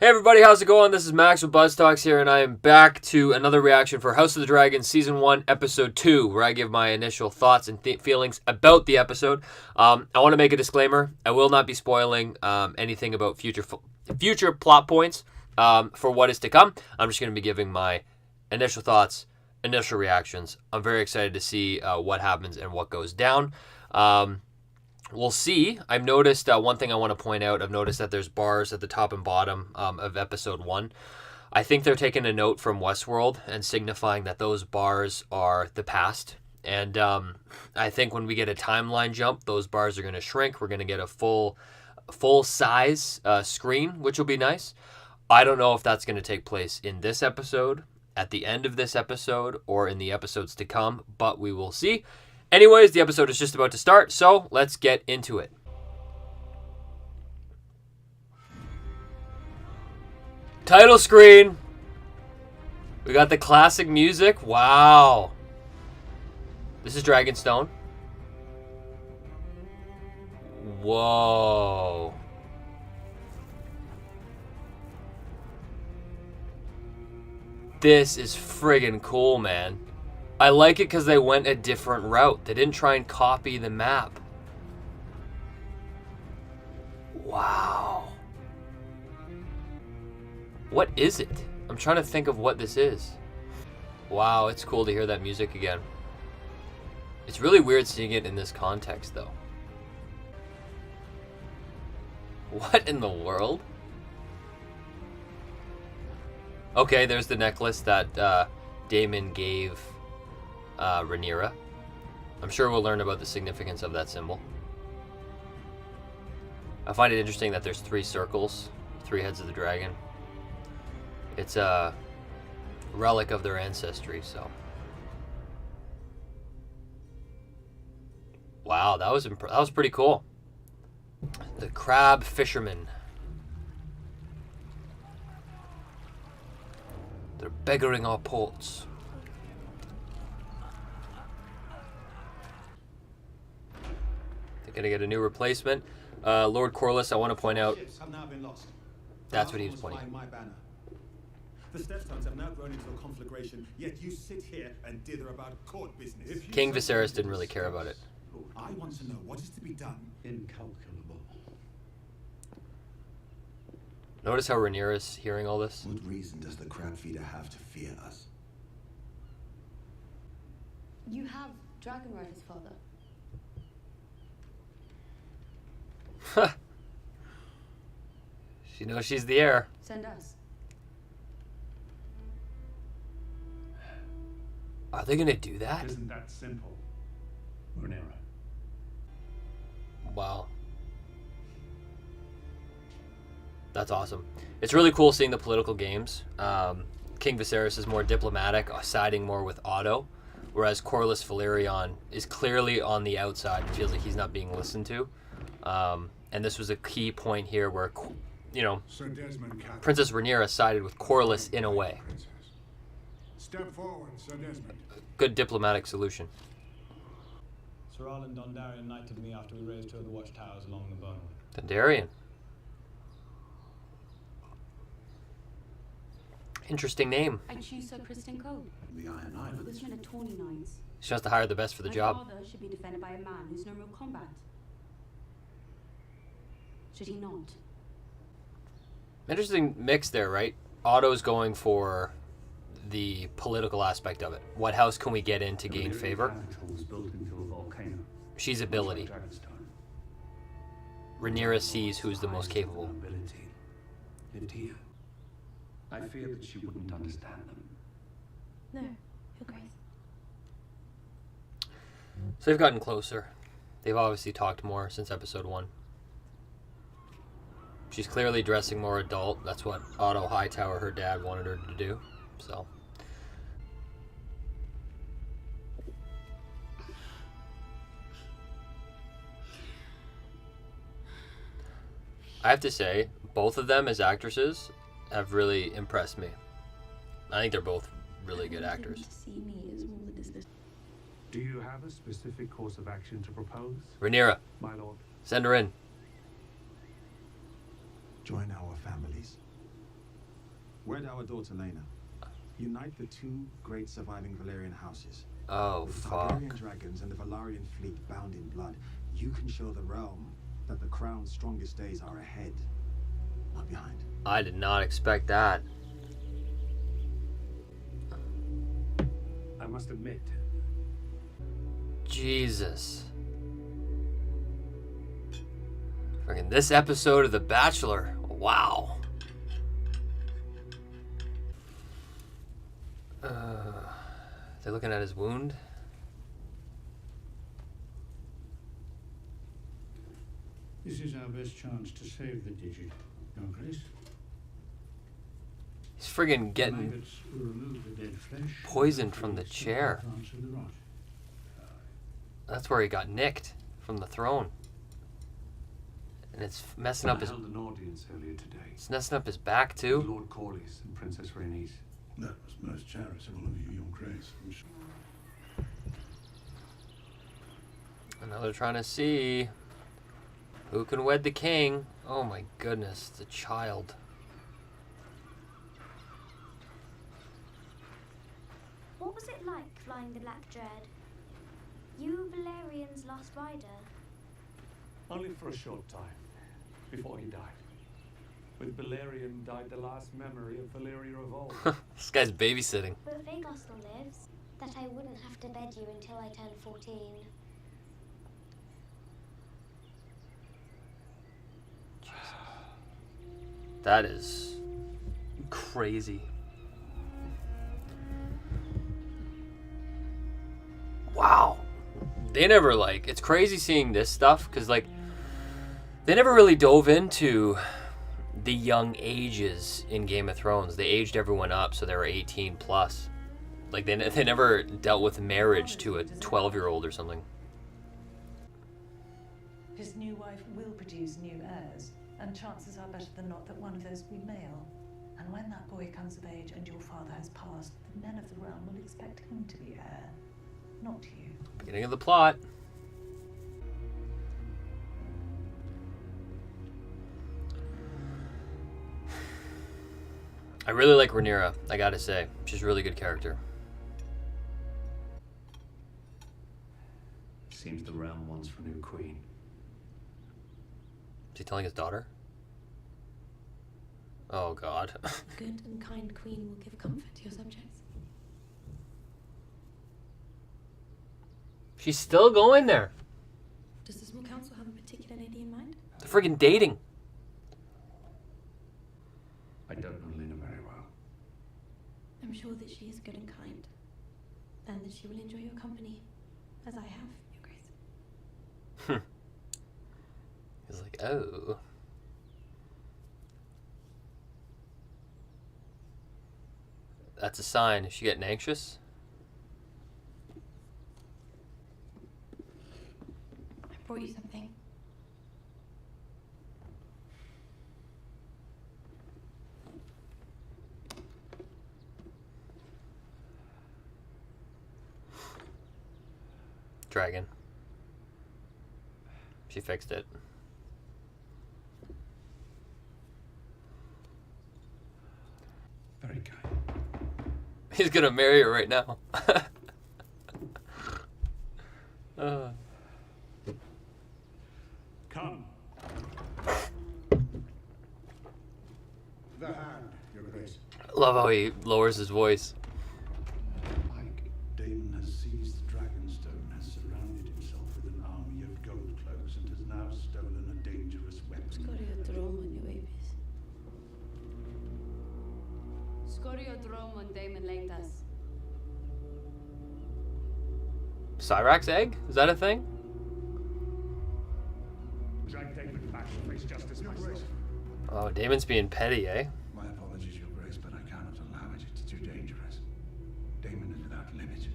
Hey everybody, how's it going? This is Max with BuzzTox here, and I am back to another reaction for House of the Dragon Season 1, Episode 2, where I give my initial thoughts and feelings about the episode. I want to make a disclaimer. I will not be spoiling anything about future plot points for what is to come. I'm just going to be giving my initial thoughts, initial reactions. I'm very excited to see what happens and what goes down. We'll see. I've noticed one thing I want to point out. I've noticed that there's bars at the top and bottom of episode 1. I think they're taking a note from Westworld and signifying that those bars are the past. And I think when we get a timeline jump, those bars are going to shrink. We're going to get a full size screen, which will be nice. I don't know if that's going to take place in this episode, at the end of this episode, or in the episodes to come, but we will see. Anyways, the episode is just about to start, so let's get into it. Title screen. We got the classic music. Wow. This is Dragonstone. Whoa. This is friggin' cool, man. I like it because they went a different route. They didn't try and copy the map. Wow. What is it? I'm trying to think of what this is. Wow, it's cool to hear that music again. It's really weird seeing it in this context, though. What in the world? Okay, there's the necklace that Daemon gave Rhaenyra. I'm sure we'll learn about the significance of that symbol. I find it interesting that there's 3 circles, 3 heads of the dragon. It's a relic of their ancestry, so. Wow, that was pretty cool. The crab fishermen. They're beggaring our ports. Gonna get a new replacement. Lord Corlys, I want to point out. That's what he was pointing at. The Stepstones have now grown into a conflagration, yet you sit here and dither about court business. King Viserys didn't really care about it. I want to know what is to be done. Incalculable. Notice how Rhaenyra is hearing all this? What reason does the crab feeder have to fear us? You have Dragon Riders, father. She knows she's the heir. Send us. Are they gonna do that? Isn't that simple, Rhaenyra? Wow. That's awesome. It's really cool seeing the political games. King Viserys is more diplomatic, siding more with Otto, whereas Corlys Velaryon is clearly on the outside and feels like he's not being listened to. And this was a key point here where, you know, Princess Rhaenyra sided with Corlys in a way. Step forward, Sir Desmond. Good diplomatic solution. Sir Arlen Dondarrion knighted me after we raised 2 of the watchtowers along the Burnwood. Dondarrion. Interesting name. I choose Sir Kristen Cole. The Iron Islands. This men are tawny knights. She has to hire the best for the job. My father should be defended by a man who's known real combat. Should he not? Interesting mix there, right? Otto's going for the political aspect of it. What house can we get in to gain favor? She's ability. Rhaenyra sees who's the most capable. Lived here. I fear that she wouldn't understand them. No, Your Grace. So they've gotten closer. They've obviously talked more since episode 1. She's clearly dressing more adult. That's what Otto Hightower, her dad, wanted her to do. So. I have to say, both of them as actresses have really impressed me. I think they're both really good actors. Do you have a specific course of action to propose? Rhaenyra, My lord. send her in. Join our families. Wed our daughter Lena. Unite the two great surviving Valyrian houses. Oh, With the fuck. Targaryen dragons and the Valarian fleet bound in blood, you can show the realm that the crown's strongest days are ahead, not behind. I did not expect that. I must admit, Jesus. Freaking this episode of The Bachelor. Wow. They're looking at his wound. This is our best chance to save the digit, Your Grace. He's friggin' getting Maggots will remove the dead flesh. poisoned from the chair. Answer the rot. That's where he got nicked from the throne. And it's messing up I his... held an audience earlier today. It's messing up his back, With too. Lord Corlys and Princess Rhaenys. That was most charitable of you, Your Grace. I'm sure. And now they're trying to see who can wed the king. Oh my goodness, the child. What was it like flying the Black Dread? You were Valerian's last rider. Only for a short time, before he died. With Balerion died the last memory of Valyria of old. This guy's babysitting. But Vhagar still lives. That I wouldn't have to bed you until I turned 14. That is crazy. Wow. They never, like, it's crazy seeing this stuff because, like, they never really dove into the young ages in Game of Thrones. They aged everyone up so they were 18 plus. Like, they never dealt with marriage to a 12-year-old or something. His new wife will produce new heirs, and chances are better than not that one of those will be male. And when that boy comes of age and your father has passed, the men of the realm will expect him to be heir, not you. Beginning of the plot. I really like Rhaenyra, I gotta say. She's a really good character. Seems the realm wants for a new queen. Is he telling his daughter? Oh god. A good and kind queen will give comfort to your subjects. She's still going there. Does the small council have a particular lady in mind? They're friggin' dating. I don't know Lena very well. I'm sure that she is good and kind, and that she will enjoy your company, as I have, Your Grace. He's like, oh. That's a sign. Is she getting anxious? I brought you something. Dragon. She fixed it. Very kind. He's gonna marry her right now. Come. The hand, Your Grace. Love how he lowers his voice. Mike. Daemon has seized Dragonstone, has surrounded himself with an army of gold cloaks, and has now stolen a dangerous weapon. Scorio Dromon Daemon Leitas. Cyrax egg? Is that a thing? Drag Daemon back to face justice myself. Oh, Damon's being petty, eh? My apologies, Your Grace, but I cannot allow it. It's too dangerous. Daemon is without limit.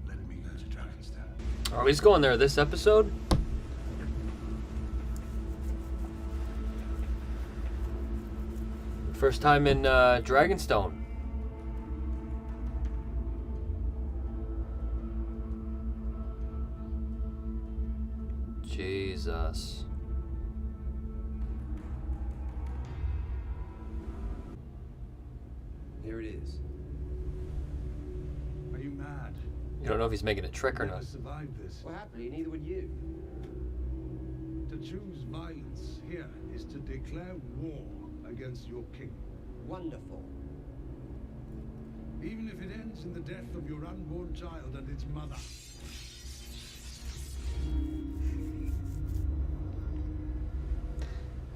Let me go to Dragonstone. Oh, he's going there this episode? First time in Dragonstone. Jesus. Here it is. Are you mad? You don't know if he's making a trick or Never not. survived this. Well, happily, neither would you. To choose violence here is to declare war against your king. Wonderful. Even if it ends in the death of your unborn child and its mother.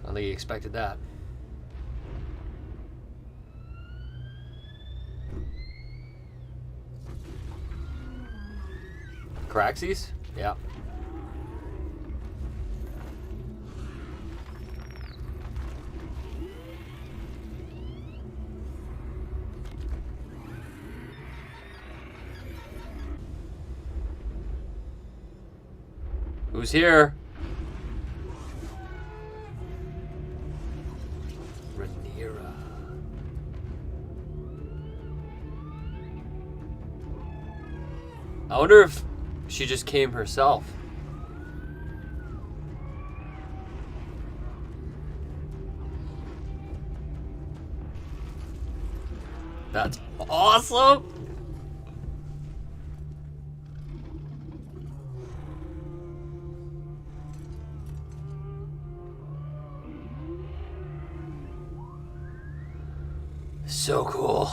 I don't think he expected that. Craxies? Yeah. Who's here? Rhaenyra. I wonder if she just came herself. That's awesome! So cool.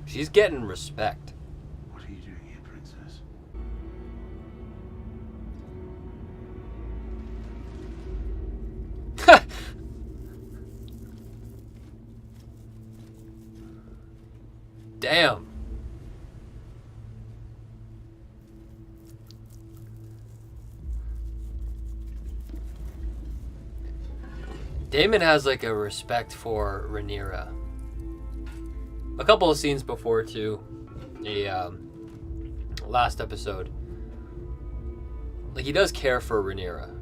She's getting respect. What are you doing here, princess? Damn. Daemon has like a respect for Rhaenyra. A couple of scenes before too, the last episode. Like he does care for Rhaenyra.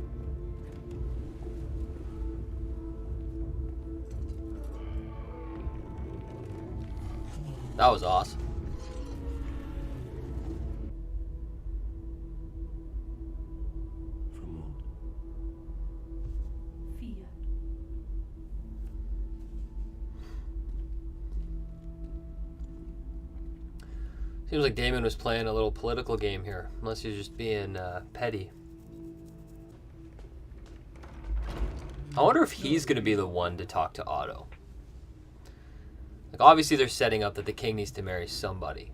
That was awesome. From what? Fear. Seems like Daemon was playing a little political game here, unless he's just being petty. I wonder if he's going to be the one to talk to Otto. Like, obviously they're setting up that the king needs to marry somebody.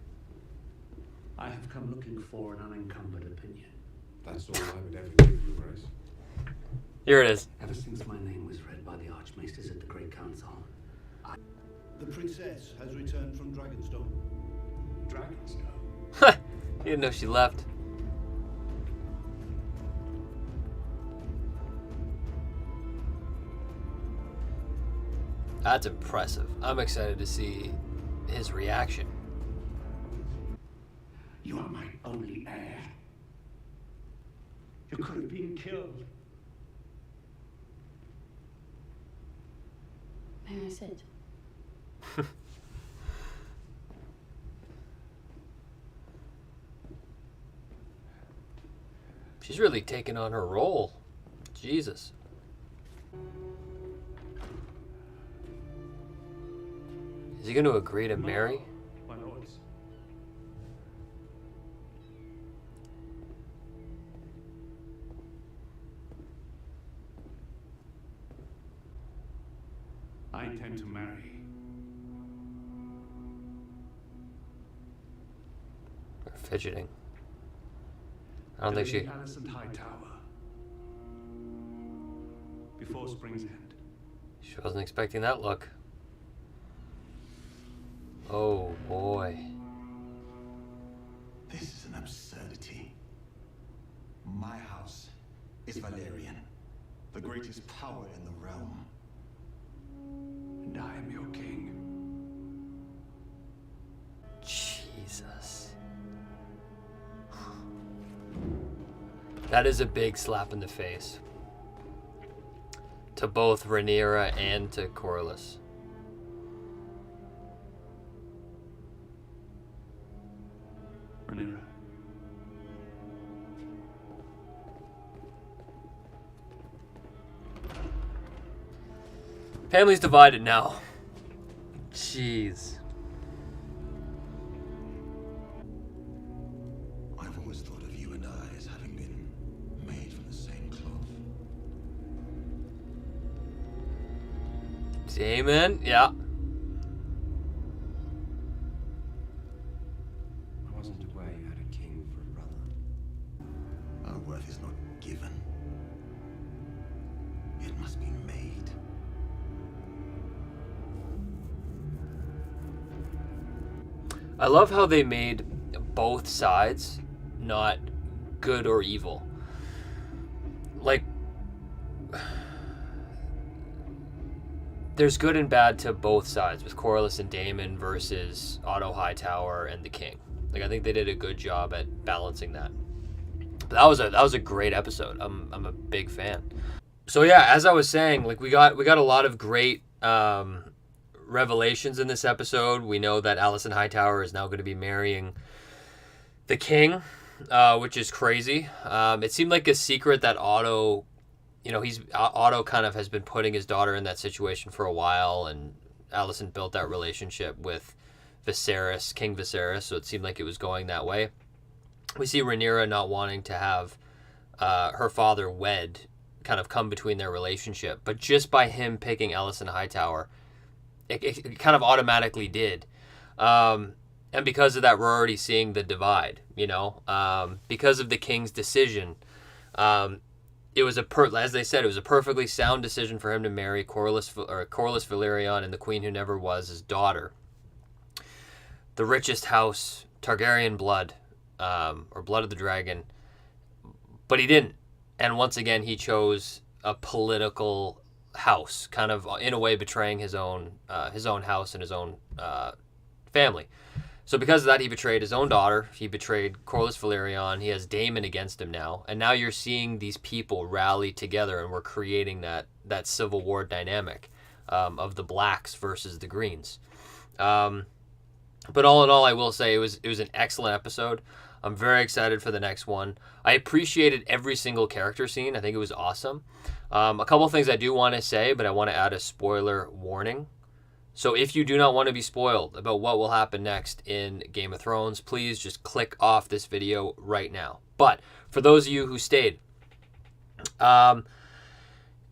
I have come looking for an unencumbered opinion. That's all I would ever do, Your Grace. Here it is. Ever since my name was read by the Archmaesters at the Great Council, The princess has returned from Dragonstone. Dragonstone. He didn't know she left. That's impressive. I'm excited to see his reaction. You are my only heir. You could have been killed. May I sit? She's really taking on her role. Jesus. Is he going to agree to marry? My lords. I intend to marry. Or fidgeting. I don't think Lady she... Alicent Hightower. Before Spring's End. She wasn't expecting that look. Oh boy. This is an absurdity. My house is Valerian, the greatest power in the realm. And I am your king. Jesus. That is a big slap in the face. To both Rhaenyra and to Corlys. Rhaenyra. Family's divided now. Jeez. I've always thought of you and I as having been made from the same cloth. Daemon, yeah. I wasn't aware you had a king for a brother. Our worth is not given. It must be made. I love how they made both sides not good or evil. Like, there's good and bad to both sides with Corlys and Daemon versus Otto Hightower and the King. Like, I think they did a good job at balancing that. But that was a great episode. I'm a big fan. So yeah, as I was saying, like we got a lot of great revelations in this episode. We know that Alicent Hightower is now going to be marrying the King, which is crazy. It seemed like a secret that Otto, Otto kind of has been putting his daughter in that situation for a while, and Alicent built that relationship with Viserys, King Viserys, so it seemed like it was going that way. We see Rhaenyra not wanting to have her father wed kind of come between their relationship, but just by him picking Alicent Hightower, it kind of automatically did. And because of that, we're already seeing the divide, because of the King's decision. It was as they said, it was a perfectly sound decision for him to marry Corlys Velaryon and the Queen Who Never Was, his daughter. The richest house, Targaryen blood, or blood of the dragon, but he didn't. And once again, he chose a political house, kind of in a way betraying his own house and his own family. So because of that, he betrayed his own daughter. He betrayed Corlys Velaryon. He has Daemon against him now, and now you're seeing these people rally together, and we're creating that civil war dynamic of the blacks versus the greens. But all in all, I will say it was an excellent episode. I'm very excited for the next one. I appreciated every single character scene. I think it was awesome. A couple of things I do want to say, but I want to add a spoiler warning. So if you do not want to be spoiled about what will happen next in Game of Thrones, please just click off this video right now. But for those of you who stayed,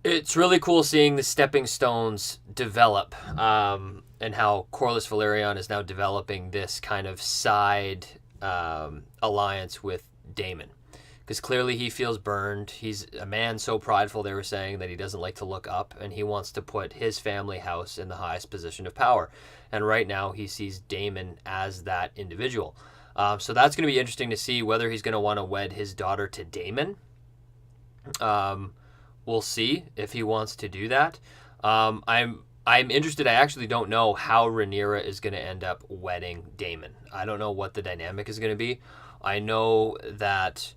it's really cool seeing the stepping stones develop, and how Corlys Velaryon is now developing this kind of side alliance with Daemon, because clearly he feels burned. He's a man so prideful, they were saying, that he doesn't like to look up, and he wants to put his family house in the highest position of power, and right now he sees Daemon as that individual. So that's going to be interesting to see whether he's going to want to wed his daughter to Daemon. We'll see if he wants to do that. I'm interested. I actually don't know how Rhaenyra is going to end up wedding Daemon. I don't know what the dynamic is going to be. I know that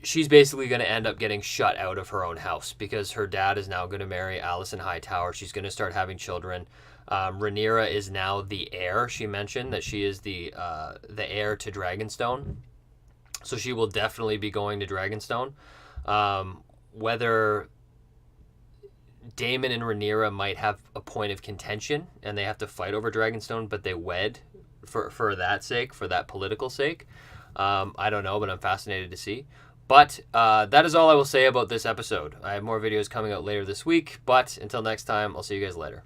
she's basically going to end up getting shut out of her own house because her dad is now going to marry Alicent Hightower. She's going to start having children. Rhaenyra is now the heir. She mentioned that she is the heir to Dragonstone. So she will definitely be going to Dragonstone. Whether Daemon and Rhaenyra might have a point of contention and they have to fight over Dragonstone, but they wed for that sake, for that political sake. I don't know, but I'm fascinated to see. But that is all I will say about this episode. I have more videos coming out later this week, but until next time, I'll see you guys later.